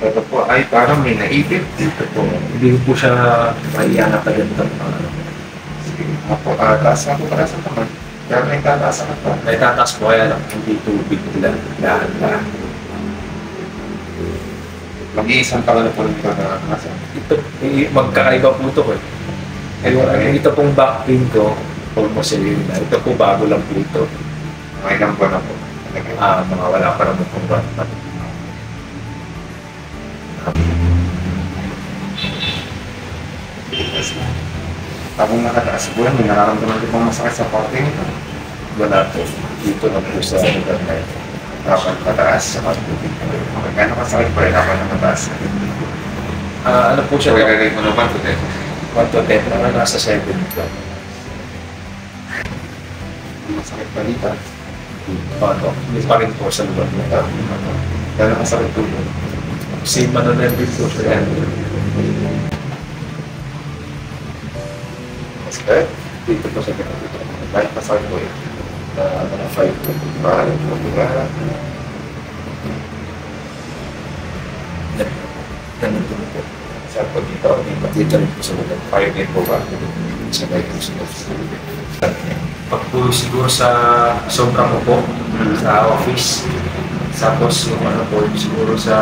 Ito po ay parang may naipit. Dito po. Hindi ko po siya maiangat agad ng Sige nga po, taas nga po para sa naman. Pero may tataas ka pa. may tataas po kaya lang hindi tubig lang. Dahan-dahan. Mag-iisang taon na po rin ito na nasa. Ito, magkakaiba po ito eh. Ito pong back pain ko, almost a year na. Ito po bago lang po ito. May ilang buwan na po. Mga wala pa naman pong buwan. Tapos nakataas po yan, may nararamdaman din pong masakit sa parte nito. Wala po. Dito na po sa lugar na ito. Dapat pataas sa parte. Okay, gano'ng kasakit pa rin dapat na mataas? Ano po siya? So, ilagay mo naman po din. 1 to 10 na nasa 7 po. Masakit pa dito. Hindi pa rin po sa lugar na ito. Gano'ng kasakit po yun? Same ano na din po siya. Masakit? Dito po sa gano'n dito. Kahit masakit po yun. Na 5 po. Parang po diba? Ganun po po. Saan po dito? Dito rin po sa lugar. 5 din po ba? Sa may po sa lugar. Pag po siguro sa sobrang upo, sa office, tapos yung ano po, siguro sa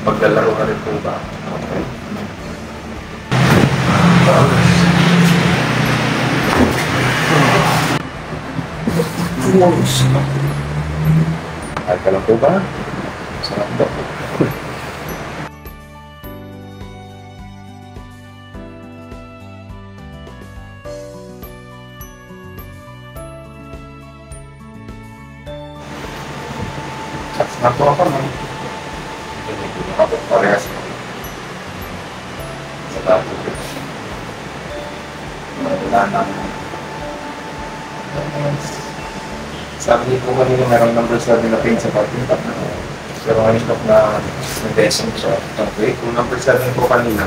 paglalaro na rin po ba. Okay. Kahit ka lang po ba? Sarap po. Sarap po ako, man. Ako, parehas. Sa tapo. Wala nang sabi ko kanina merong number 7 na pain sa parking top na pero ngayon stop na nag-descent siya. Okay, kung number 7 po kanina,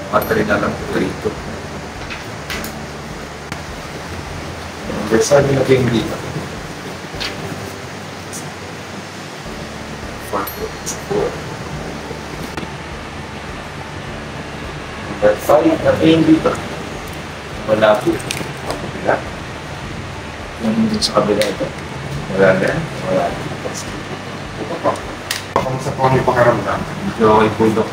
matri na lang po dito. Number 7 na pain dito. 4. Number 5 na pain dito. Wala po. Wala. Yung dun sa kabila ito. Wala din. Wala. Ito po. Kung sa po ang ipakaramdam, Medyo okay po, Dok.